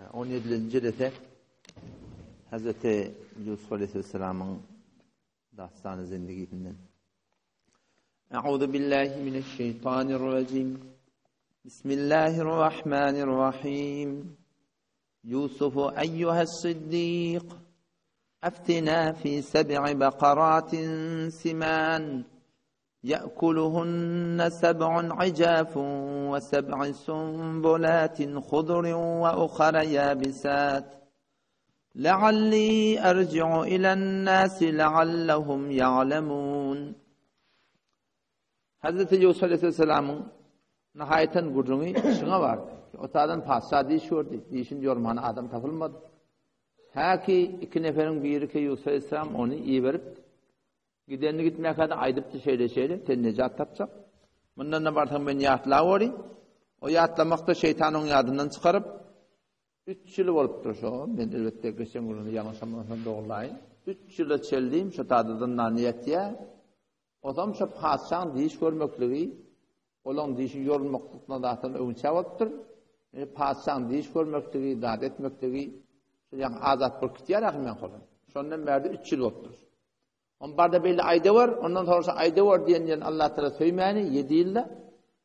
17. de Hazreti Yusuf Aleyhisselam'ın dastanı zindagisinden. Euzu billahi mineşşeytanirracim. Bismillahirrahmanirrahim. Yusuf eyyuhas-siddiq aftina fi seb'i bekaratin siman يأكلهن سبع عجاف وسبع سنبلات خضر وأخر يابسات لعلي أرجع إلى الناس لعلهم يعلمون. Hazreti Yusuf Aleyhisselam'ın nihayeten gurrunu şuna vardı. Otadan padişah dişiyordu. Dişin diyorum hani adam tapılmadı. Ha ki iki neferin biri ki Yusuf Aleyhisselam onu iyi verip gidenini gitmeye kadar aydıptı şeyle sen necat tapacak. Bundan da bartan ben yatla o yatlamakta şeytanın yadından çıkarıp 3 yıl olup dur şu. Ben elbette geçen günü yanlışamazsam doğrulayın. 3 yıla çeldiğim şu tadıdan niyetiye o zaman şu padişahın diş görmekliği olan dişin yorulmaklığına dağıtan övünçe alıptır. Padişahın diş görmekliği, dağıt etmekliği yani azat bir kıtiyar akımen kolun. Şundan beri 3 yıl olup dur. On barda belli ayda var, ondan sonra ayda var diyen Allah Teala söymeyeni 7 yılda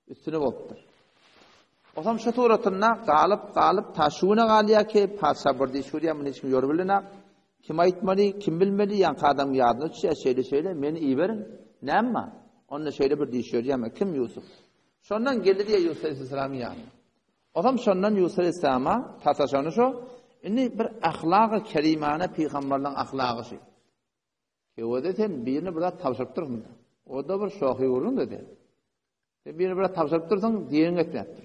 üstüne oluptur. O zaman şu turatına kalıp taşuğuna galiya ki padişah bir diş görüyor, bunu hiç kim yoruluna, kim aytmalı, kim bilmeli, yani kadam yardımcı şeyle, beni iyi verin, ne ama? Onunla şeyle bir diş görüyor ama kim Yusuf? Şondan geldi diye Yusuf Aleyhisselam'ın yani. O zaman şondan Yusuf Aleyhisselam'a tartışanı şu, inni bir ahlak-ı kerimane peygamberlerin ahlakı şey. O da sen birini biraz tavsırıp durun. O da bir şohi vurun dedi. Sen birini biraz tavsırıp dursan diyerin etmektir.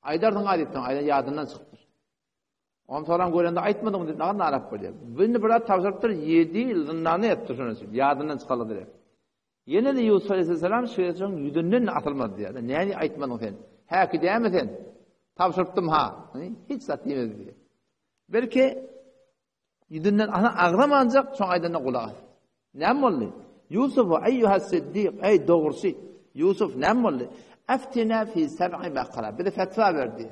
Aydardan adetten, aydan yadından çıktır. Ondan sonra görende aytmadım dedi, ne kadar narap böyle. Birini biraz tavsırıp dur, 7 yılından ne yaptır şunu söyledi, yadından çıkalı dedi. Yine de Yusuf Aleyhisselam şeytanın yüzünden atılmadı diye. Ne aytmadın sen? Ha ki değil mi sen? Tavsırıptım ha. Hiç zat demedi diye. Belki yüzünden ağlamayacak, son aydan kulağı. Ne oldu? Yusuf eyyuhas-siddiq ey doğrusu Yusuf ne oldu? Aftina fi seb'i bekara. Bir de fetva verdi.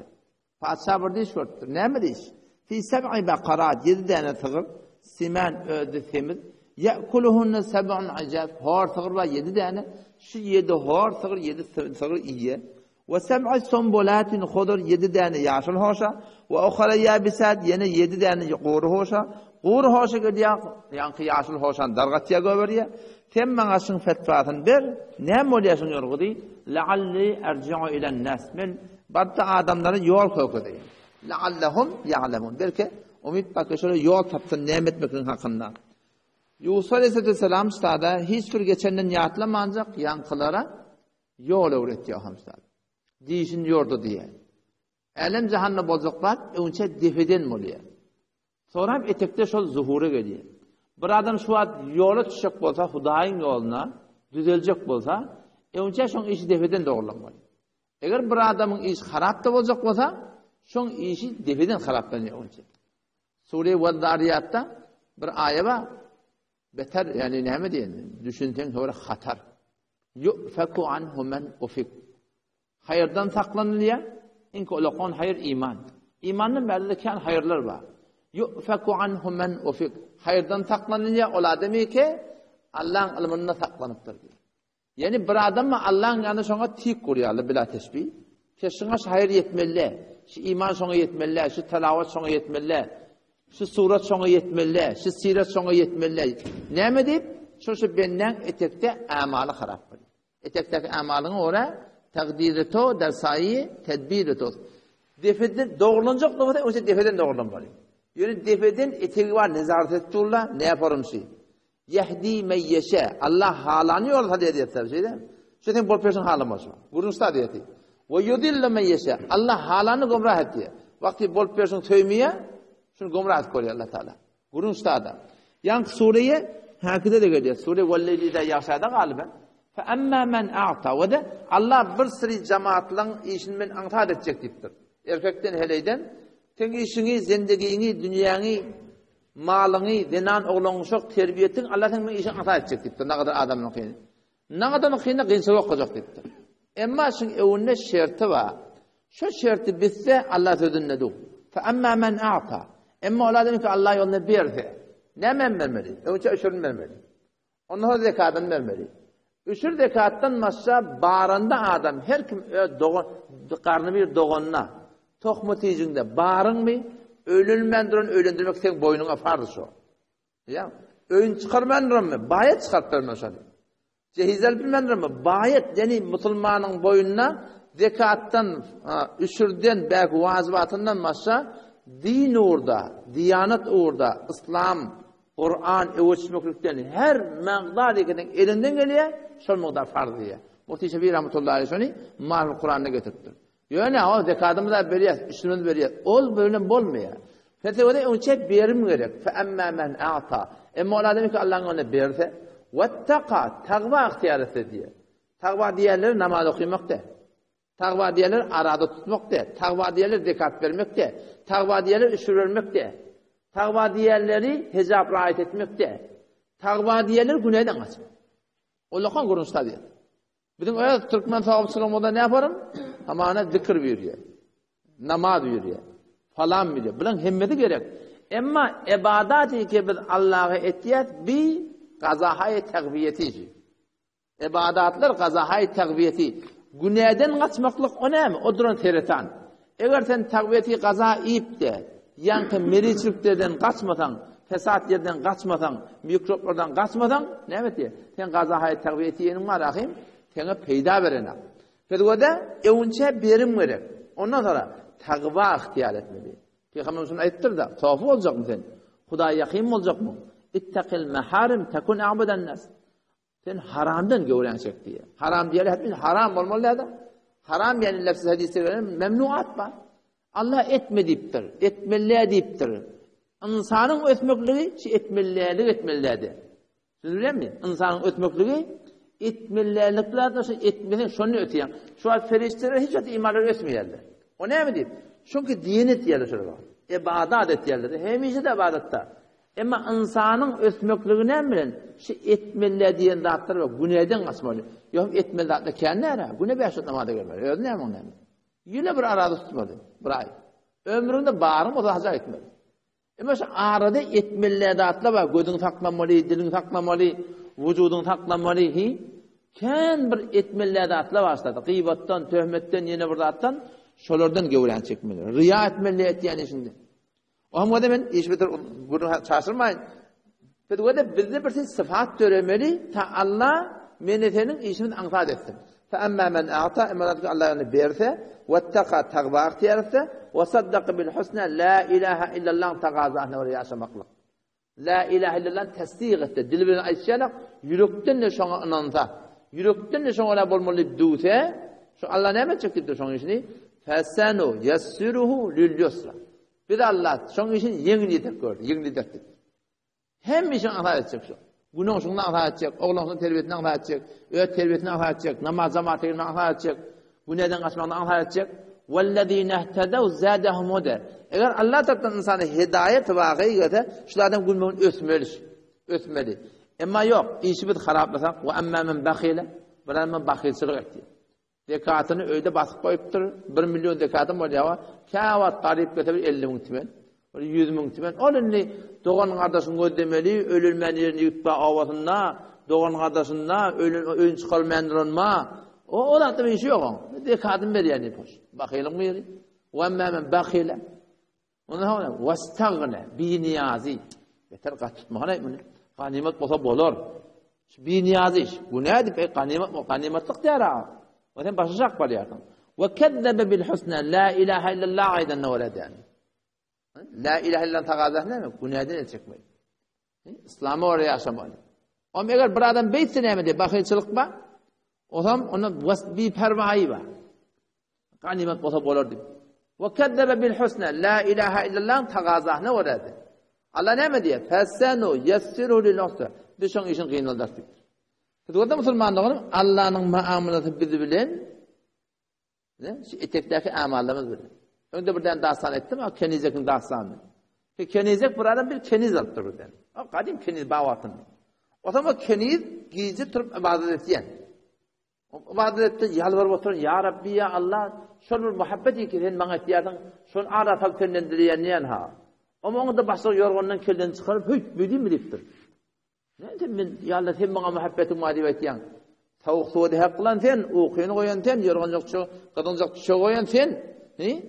Padişah bir diş verdi. Ne mi diş? Fi seb'i bekara 7 tane tığır simen ödü temiz. Ya'kuluhunna seb'un acab. Hor tığır var 7 tane. Şu 7 hor tığır 7 tığır iyi. Ve seb'i sumbulatin hudur 7 tane yaşıl hoşa. Ve ukhra yabisat yine 7 tane quru hoşa. Quru hoşa gidiyor. Yani yaşıl hoşan dargatiya göberiyor. Sen bana şun fetvatın bir. Ne molyaşın yorgudu? La'alli erci'u ilen nas. Men barda adamların yol koydu. La'allahum ya'lemun. Belki umid bakı şöyle yol tapsın nimet mekin hakkında. Yusuf Aleyhisselam stada hiç bir geçenden yatlamayacak yankılara yol öğretiyor hamstada. Dişin yordu diye. Elem cehennem bozuklar önce defeden oluyor. Sonra etekte şu zuhura geliyor. Bir adam şu an yola düşecek olsa, Hudayın yoluna düzelecek olsa, önce şu işi defeden doğrulanmalı. Eğer bir adamın işi harap da olacak olsa, şu işi defeden haraplanıyor önce. Sure-i Vedariyat'ta bir ayet var. Beter yani ne mi diyelim? Düşünsen sonra hatar. Yu'faku anhu men ufik. Hayırdan saklanılıyor. İnki olakon hayır iman. İmanın belirken hayırlar var. Yu'faku anhu men ufik. Hayırdan saklanınca ola demek ki Allah'ın ilminde saklanıptır diyor. Yani bir adam mı Allah'ın yanında sonra tik kuruyor bila teşbih. Keşine hayır yetmeli. Şu iman sonra yetmeli. Şu telavet sonra yetmeli. Şu suret sonra yetmeli. Şu siret sonra yetmeli. Ne mi deyip? Şu benden etekte amalı harap oluyor. Etekteki amalını oraya takdir et o, dersayı tedbir et o. Defeden doğrulanacak noktada önce defeden doğrulanmalı. Yani defeden eteği var nezaret ettiğinde ne yaparım şey? Yehdi men yeşe. Allah halanıyor hadi diye tabii değil mi? Şeyden bol person halamaz. Bunun usta diye. Ve yudillu men yeşe. Allah halanı gumrah ediyor. Vakti bol person söymeye şunu gumrah koyuyor Allah Teala. Bunun usta da. Yani sureye hakide de geliyor. Sure velleyli de yaşadı galiba. Fe emmâ men a'ta ve de Allah bir sürü cemaatlerin işini men antat edecek deyiptir. Erkekten heleyden ten işini, zindagini, dünyanı, malını, dinan oğlanı çok terbiyetin Allah'ın men işini antat edecek deyiptir. Ne kadar adamın kıyını. Ne kadar kıyını kıyınsa okuyacak deyiptir. Emma şun evinde şerti var. Şu şerti bitse Allah sözünde dur. Fe amma men a'ta. Emma ola demek ki Allah yoluna berse. Ne men vermeli? Önce üçürün vermeli. Ondan sonra zekatını vermeli. Üçür zekattan başka bağrında adam her kim karnı bir doğanına tohmu tiyicinde bağırın mı? Ölülmen duran öldürmek senin boynuna farz o. Ya öğün çıkarman duran mı? Bayet çıkartırma şöyle. Cehizel bilmen duran mı? Bayet yani Müslümanın boynuna zekattan, üçürden, belki vazibatından başka din uğurda, diyanet uğurda, İslam, Kur'an, ölçmeklikten her mağdar ekinin elinden geliyor, şol mağdar farz diye. Muhti Şefii rahmetullahi aleyhi mal Kur'an'da getirdi. Yani o zekatımı da veriyor, üçünü veriyor. Ol böyle bolmuyor. Fetevede önce verim gerek. Fe emmâ men a'ta. Mola demek ki Allah'ın ona verse, vettaka, takva ihtiyar etse diye. Takva diğerleri namaz okumak de. Takva diğerleri arada tutmak de. Takva diğerleri zekat vermek de. Takva diğerleri üçür vermek de. Takva diğerleri hesap riayet etmek de. Takva diğerleri günahdan kaçmak. Allah'ın kurunçta diye. Bizim öyle Türkmen sahabısının ne yaparım? Ama ana zikir veriyor. Namaz veriyor. Falan biliyor. Bunun himmeti gerek. Ama ibadat-ı ki biz Allah'a etiyat bir gazahayı tekviyeti. İbadatlar gazahayı tekviyeti. Günahdan kaçmaklık o ne mi? O duran tereten. Eğer sen tekviyeti gaza iyip de yankı meriçliklerden kaçmasan, fesat yerden kaçmasan, mikroplardan kaçmasan ne mi diye? Sen gazahayı tekviyeti yenin var ahim. Sana peyda verene. Fedvede önce birim gerek. Ondan sonra takva ihtiyar etmeli. Peygamberimiz ayettir da, tavafı olacak mı sen? Hudaya yakın mı olacak mı? İttakil meharim tekun abuden nas. Sen haramdan göğrenecek diye. Haram diye haram olmalı da. Haram yani lafzı hadisi veren memnuat var. Allah etme deyiptir. Etmeliye deyiptir. İnsanın ötmekliği etmeliye. Siz biliyor musunuz? İnsanın ötmekliği etmelilikler de etmeli şunu öteyen. Şu an ferişteler hiç imanları ötmeyenler. O ne mi diyeyim? Çünkü diyanet yerleri şöyle var. İbadet yerleri. Hem işi de ibadette. Ama insanın ötmekliği ne bilen? Etmeliler diyen dağıtları var. Güneyden kaçmalı. Yok etmeli dağıtları kendi ara. Güney bir aşağı namada görmeli. Öyle ne mi onu? Yine bir arada tutmadı. Bir ay. Ömründe bağırım o da hazır etmeli. Ama şu arada etmeliler dağıtları var. Gözün takmamalı, dilin takmamalı, vücudun takmamalı. Kendi bir etmeliler dağıtları var. Gıybattan, töhmetten, yine bir dağıttan şolardan gövren çekmeli. Riya etmeli etiyeni şimdi. O hem demen iş bitir bunu çarşırmayın. Fedvede bizde bir sıfat töremeli ta Allah menetenin işini anfad etsin. Fe emmâ men a'ta emalatı Allah onu berse vettaka takva ihtiyarse ve saddaka bil husna la ilahe illallah tagazahne ve yaşamaklık. La ilahe illallah tasdik etti. Dili bilen ayşyanak yürekten de şuna inansa. Yürekten de şuna bolmalı duysa şu Allah ne mi çekti şunun işini? Fesenu yassiruhu lil yusra. Bir de Allah şunun için yenilik gördü, yenilik etti. Hem işin anlar edecek şu. Günah şundan anlar edecek, oğlanın terbiyetinden anlar edecek, öğret terbiyetinden anlar edecek, namaz cemaatinden anlar edecek, günahdan kaçmaktan anlar edecek. وَالَّذ۪ينَ اهْتَدَوْا زَادَهُمْ هُدًى. Eğer Allah tarafından insana hidayet vakiyi göre, şulardan gülmeğin ötmeli. Ama yok, işi bir haraplasak, وَاَمَّا مَنْ بَخِيلَ Bırak men bakilçilik etti. Zekatını öyle basıp koyuptur. 1 milyon zekatım var ya. Kâvat tarif götürür 50 bin timen. 100 bin timen. Onun doğan kardeşin ödemeli, ölülmen yerini yutma avasında, doğan kardeşinde ölün çıkarmanlarınma. O da bir işi yok. Zekatını ver yani. Bakilin mi yeri? وَاَمَّا مَنْ بَخِيلَ Ondan sonra vestağne bi niyazi. Yeter kaç tutma ne bunu? Ganimet olsa bolur. Bi niyazi iş. Bu ne deyip ganimetlik der ha. O zaman başlayacak var ya. Ve kezzebe bil husna la ilahe illallah aydan nevled yani. La ilahe illallah tagazah ne mi? Bu neden edecekmeyi? İslam'ı oraya yaşamalı. Ama eğer bir adam beytsin emedi bakıyçılık var. O zaman onun bir pervayı var. Ganimet olsa bolur deyip. Ve kezzebe bil husna la ilahe illallah tagazah nevled. Allah ne mi diyor? Fesenu yessiru lil usra. Düşün işin kıyınıldak deyip. Fıtıkada Müslümanlığın Allah'ın muamelesi bizi bilen etekteki amallarımız bilen. Önde birden dağsan ettim ama kenizek'in dağsanını. Kenizek buradan bir keniz alıp durur. O kadim keniz bağvatın. O zaman keniz gizli turup ibadet etiyen. ibadetde yalvarıp oturan ya Rabbi ya Allah şol bir muhabbet ki sen bana ihtiyarın şol ara talpenden dileyen ha. Ama onu da başka yorgundan kelden çıkarıp hüt büdüm mi diptir. Ne dedim ya Allah sen bana muhabbetin var diye aytyan. Tavuk suudi haqqılan sen, uquyunu qoyan sen, yorgunlukçu, qadınjaqçı şu qoyan sen. Ne?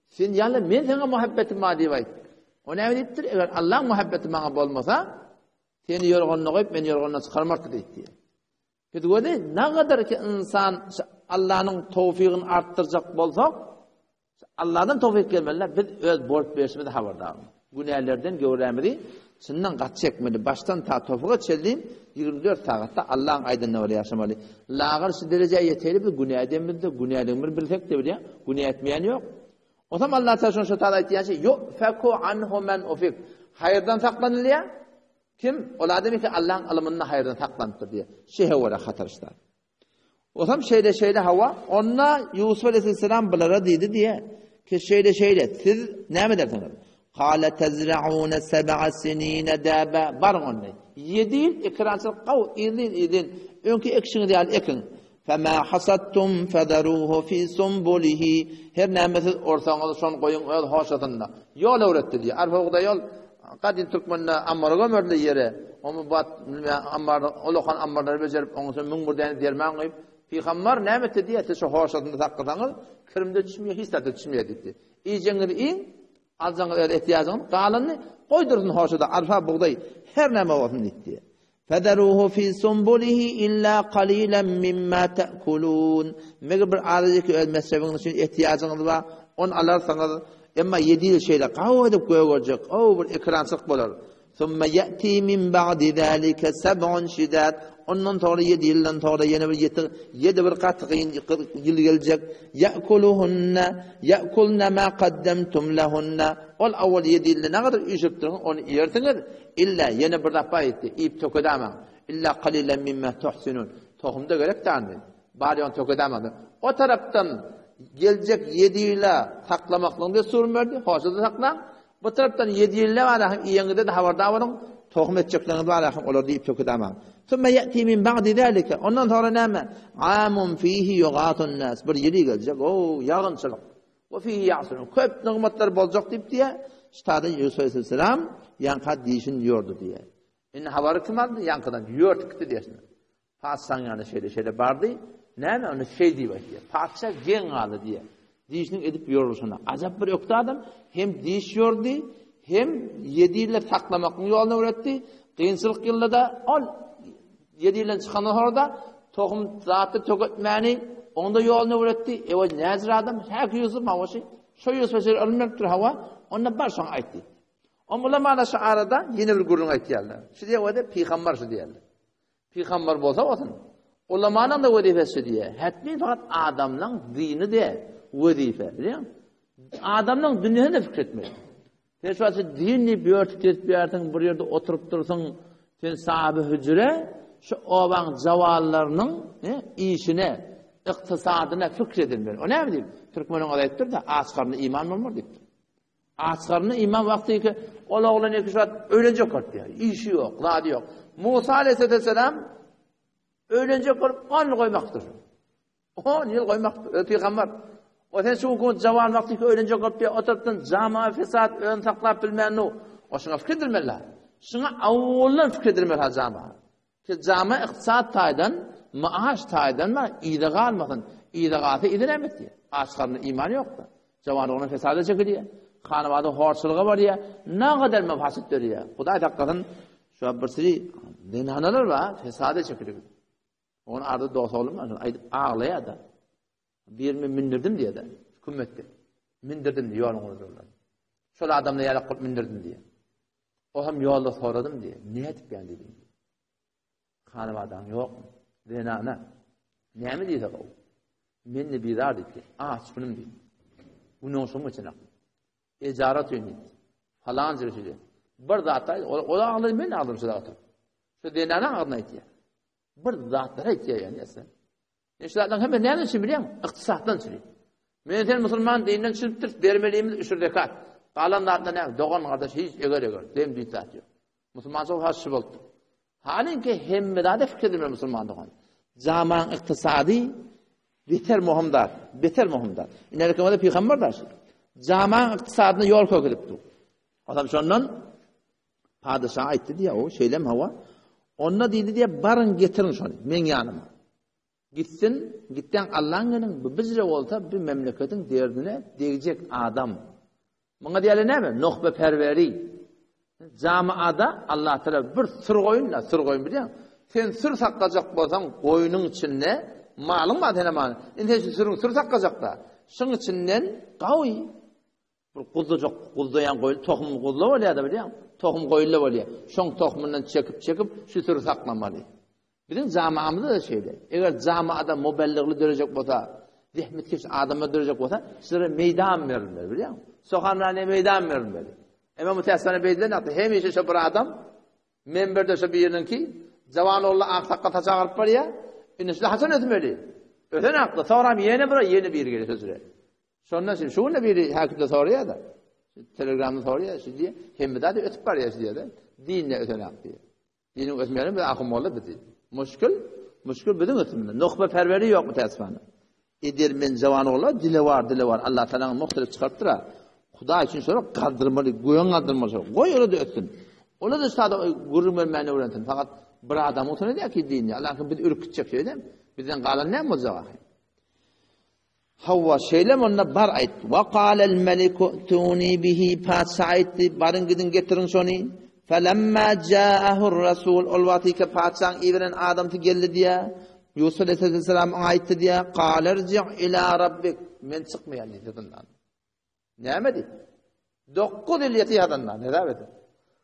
Sen ya Allah men sana muhabbetim var diye ayt. O ne diptir? Eğer Allah muhabbeti bana bolmasa seni yorgunluğa qoyup men yorgunluğa çıkarmak deydi. Kedwede ne kadar ki insan Allah'ın tawfiqini arttıracak bolsak, Allah'dan tawfiq gelmeliler. Biz öz borç berişimizde haberdarız. Günahlardan göwrämedi, şundan qaç çekmedi. Baştan ta tawfiqa çeldim 24 saatda Allah'ın aydınlığı öyle yaşamalı. Lağır şu dereceye yeteli bir günah edemizde, günahın bir bilsek de biliyor. Günah etmeyen yok. O zaman Allah Teala şu taala aytıyor ki yok feku anhu men ufik. Hayırdan saklanılıyor. Kim? Ola demek ki Allah'ın alımından hayırdan saklanıptır diye. Şehvara hatarışlar. O zaman şeyde hava onna Yusuf Aleyhisselam bulara dedi diye ki şeyde siz ne mi dersiniz? Kâle tezra'ûne seb'a sinîne dâbe barın onunla. 7 yıl ikransız qav idin önkü ekşini deyal ekin. Femâ hasattum federûhu fî sumbulihi. Her nemesiz orsanızı son koyun öz hoşatında. Yol öğretti diye. Arfağıda yol Kadin Türkmen'de ammarı gömürlü yere. Onu bat ammarı, olokan ammarları becerip onun için müngürdeni derman koyup Peygamber ne etti diye şu hoşatında takıdanız kırımda düşmeye hissatı düşmeye dedi. İyiceğini in azanı öyle ihtiyacını qalanını koydursun hoşada arfa buğday her neme olsun dedi. Federuhu fi sumbulihi illa qalilan mimma ta'kulun. Mege bir aradaki öz mesrebinin için ihtiyacınız var. Onu alarsanız ama 7 yıl şeyle qav edip koyacak. O bir ekransık bolar. Thumma ya'ti min ba'di zalika sab'un shidat. Ondan sonra 7 yıldan sonra yine bir 7 bir qatı yıl gelecek. Ya'kulna ma qaddamtum lahunna. Ol awwal 7 yılda ne kadar işiptirin onu yertiniz. İlla yine bir defa etti. İp tökedama. İlla qalilan mimma tuhsinun. Tohumda gerek tanrı. Bari on tökedamadı. O taraftan gelecek 7 yıla saklamaklığını da sorun verdi. Hoşada saklan. Bu taraftan 7 yılla var. İyengide de havarda varın. Tohum edecekleriniz var. Olur deyip tökedama. Sonra ya'ti min ba'di zalika. Ondan sonra neme? Amun fihi yugatun nas. Bir yeri gelecek. O yağınçılık. Ve fihi ya'sunun. Köp nimetler bolacak deyip diye. İşte Yusuf Aleyhisselam yankı deyişin diyordu diye. İnne havarı kim aldı? Yankıdan yörtüktü diyesin. Padişahın yanında şeyde vardı. Ne mi onu şey diye diye. Padişah gen aldı diye. Deyişinin edip yoruluşuna. Acaba bir yoktu adam. Hem deyiş yordu. Hem 7 yıllar saklamakın yolunu öğretti. Kıyınçılık yılda da 7 yıldan çıkan orada tohum zatı töketmeni onda yolunu öğretti. Evet nezir adam. Her Yusuf mavaşı. Şu Yusuf Aleyhisselam ölmektir hava. Ondan baştan aytti. O ulamana şu arada yine bir gurun aytdiler. Şu diye o da peygamber şu diyorlar. Peygamber bolsa olsun. Ulamanın da vazifesi diye. Hatmi fakat adamın dini de vazife, biliyor musun? Adamın dünyasına fikretmeyi. Teşvası dini bir örtükletip bir yerde oturup dursun. Sen sahabe hücre şu oban zavallarının işine, iktisadına fikredilmeli. O ne bileyim? Türkmen'in adayettir de askarına iman olmur deyip. Askarına iman vakti ki oğlan 2 saat öğlenecek oldu yani. İşi yok, ladı yok. Musa Aleyhisselam öğlenecek olup 10 yıl koymaktır. 10 yıl koymaktır. Peygamber. O sen şu gün zaval vakti ki öğlenecek olup diye oturttun. Cama fesat ön saklap bilmeyen o. O şuna fikredilmeliler. Şuna avullan fikredilmeliler cama. Ki cama iktisat taydan, maaş taydan mı iyidağı almasın. İyidağatı idinemez diye. Askarına iman yok da. Cavanı onun fesada çekiliyor. Hanımada horçılığı var ya, ne kadar mefasittir ya. Kuday dakikasın, şu bir sürü dinanalar var, fesada çekiliyor. Onun ardı dost olmaz, ağlaya da. Birimi mindirdim diye de, hükümette. Mindirdim diye, yolunu olurlar. Şöyle adamla yarak kılıp mindirdim diye. O hem yolda soradım diye, ne etip ben dedim diye. Hanımadan yok mu? Dinana. Ne mi diyse o? Menni bizar dedi ki, şunum dedi. Bunun olsun için aklı. Ecarat yönü. Falan zirşili. Bir zatlar, o da ağlayın ben ağlarım şu zatlar. Şu dinana ağlarına ihtiya. Bir zatlara ihtiya yani aslında. İşte hemen nereden için biliyor musun? İktisattan için. Mesela Müslüman dininden çıkıptır, vermeliğimiz 3 rekat. Kalan zatlar ne? Doğan kardeş hiç eger. Dem bir zat yok. Müslüman çok haşşı oldu. Halin ki hemmedade fikredilmeli Müslüman doğan. Zaman iktisadi beter muhimdar. Beter muhimdar. İnelekemede peygamber der. Zaman iktisadına yol koyuluptu. Adam şondan padişah aytdı diye o şeylem hava. Onna dedi diye barın getirin şonu men yanıma. Gitten Allah'ın bu bizre olsa bir memleketin derdine diyecek adam. Buna diyelim ne mi? Nuhbe perveri. Camiada Allah Teala bir sır koyun biliyor musun? Sen sır saklayacak bolsan koyunun içinde malın mı adına mal? İnte sır saklayacak da. Şunun içinden qavi bir kuzdayan koyun tohum kuzla oluyor da biliyor musun? Tohum koyunla oluyor. Şon tohumundan çekip şu sır saklamalı. Bizim camiamızda da şeyde. Eğer camiada mübelliğli dörecek olsa, zahmetkeş adamı dörecek olsa, size meydan verirler biliyor musun? Sokağına meydan verirler. Ama müteessene beydiler ne yaptı? Hem işe şu bir adam, memberde şu bir yerinin ki, cavan oğlu aksakata çağırıp var ya, inişli Hasan ötmeli. Öten aklı, sonra yeni bir geliyor sözüre. Sonra şimdi, şununla bir hakimde soruyor da, telegramda soruyor ya, diye, hem de ötüp var ya diye de, dinle öten aklı diye. Dinin ötmeyelim bir akım oğlu dedi. Müşkül bizim ötümünde. Nuhbe perveri yok mu teessüfane? Edirmen cavan oğlu, dili var. Allah Teala'nın muhtelif çıkarttıra. Xuda için sonra kaldırmalı, goyan kaldırmalı. Goy öyle de ötsün. Ola da işte gurur vermeyeni öğrentin. Fakat bir adam oturuyor diye ki dinle. Allah'ın bir ürkütecek şey değil mi? Bizden kalan ne mi olacak? Havva şeylem onunla bar ayt. Ve kâlel meliku tuni bihi padişah aytti. Barın gidin getirin şunu. Felemma ca'ahur rasul ol vakti padişahın ibren adamı geldi diye. Yusuf Aleyhisselam aytti diye. Kâlerci ila rabbik. Men çıkmayan dediğinden. Ne mi dedi? 9 yıl yatıyadından. Ne dedi?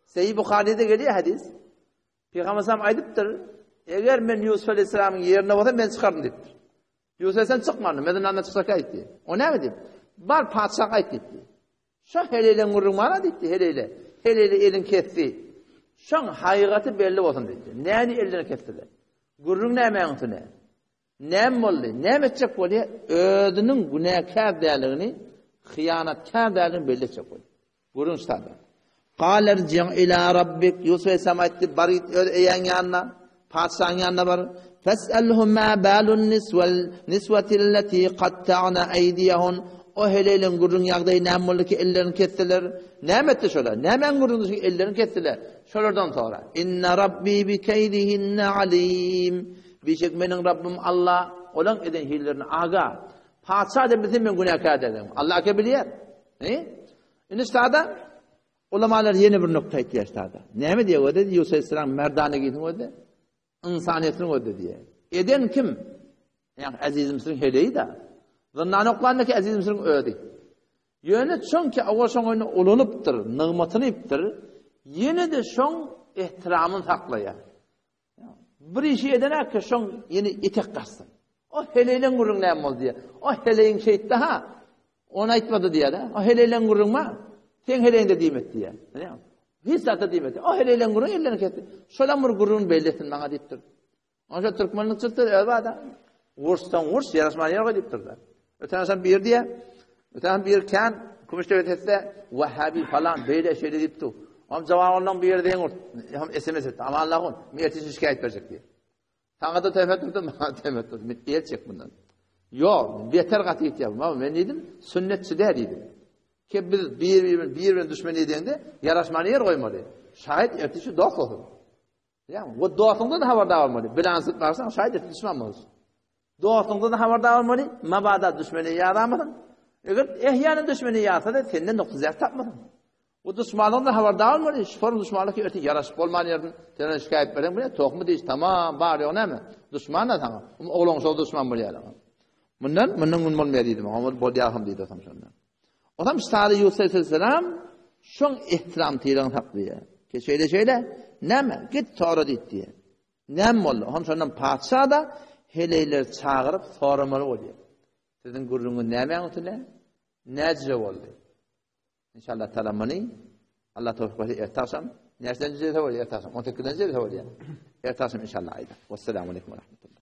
Sahih Bukhari'de geliyor hadis. Peygamber sallam aytıptır. Eğer men Yusuf Aleyhisselam'ın yerine olsam ben çıkardım dedi. Yusuf Aleyhisselam çıkmadı. Medine'den çıksak aytti. O ne mi dedi? Bar padişah aytti dedi. Şu heleyle ngurun bana dedi. Heleyle elin ketti. Şu hakikati belli olsun dedi. Neyini elini kettiler? Gurrun ne emeğinti ne? Ne mi oldu? Ne mi edecek oluyor? Ödünün günahkar değerlerini, hıyanatkar değerlerini belli edecek oluyor. Gurrun ustadı. Kâler ci'an ila rabbik. Yusuf Aleyhisselam etti. Bari eyen yanına. Padişahın yanına var. Fes'elhum ma balun nisvetilleti qatta'na eydiyahun. O heleylin gurrun yağdayı nemollu ki ellerini kestiler. Nem etti şöyle. Nemen gurrun ki ellerini kestiler. Şölerden sonra. İnne rabbi bi keydihinne alim. Bişek benim Rabbim Allah olan eden hillerini aga. Padişah da bizim ben günahkar ederim. Allah ki biliyor. İniştada ulamalar yeni bir nokta ihtiyaçlarda. Ne mi diyor o dedi? Yusuf Aleyhisselam merdane gidin o dedi. İnsaniyetini o dedi diye. Eden kim? Yani azizimizin heleyi de. Zannani oklandı ki azizimizin ödü. Yöne çünkü avaşan oyunu olunuptır, nığmatını iptir. Yine de şon ihtiramını saklaya. Bir işi edene ki şon yeni itek kastın. O heleyle gurrun neyim oldu diye. O heleyin şeyt daha. Ona aytmadı diye de. O heleyle gurrun ma. Sen heleyin de dimet diye. Hiç zaten dimet. O heleyle gurrun ellerini ketti. Şöyle bir gurrun belli ettin bana deyiptir. Onca Türkmenlik çıktı. Elbada. Vurstan vurs yarışmanı yok deyiptir. Öten sen bir diye. Öten bir kan. Kumuş devlet etse. Vahhabi falan böyle şey deyipti. Ama zavalından bir yerde en SMS etti. Ama Allah'ın milletin şikayet verecek diye. Sana da temet tuttum. Bana temet tuttum. Diyecek bundan. Yok. Beter katı ihtiyacım. Ama ben dedim. Sünnetçi deriydim. Ki biz birbirine düşmeni dediğinde yarışmanı yer koymalı. Şahit ertesi dost olsun. Yani o dostunda da haberdar olmalı. Bilansıt varsa şahit ertesi düşman olsun. Dostunda da haberdar olmalı. Mabada düşmeni yaramadın. Eğer ehyanın düşmeni yarasa da senden noktası yapmadın. O düşmanlığın da haberdar olmalı. Şiforun düşmanlık ertesi yarışıp olmayan yerden sana şikayet veren buraya. Tohumu değil. Tamam. Bari o ne mi? Düşman da tamam. Oğlun sol düşman buraya. Bundan gün olmaya dedim. Ama bol yakım deydi o tam şundan. O tam işte Yusuf Aleyhisselam şun ihtiram tiran taklıyor. Ki şöyle ne mi? Git sonra deyit diye. Ne mi oldu? Hem şundan padişah da heleyler çağırıp sormalı oluyor. Sizin gurrunun ne mi anlatıyor? Necre oldu. İnşallah talamını Allah tevfik ertarsam. Nereden cüzeyde oluyor ertarsam. 18'den cüzeyde oluyor. Ertarsam inşallah ayda. Vesselamu aleyküm ve rahmetullah.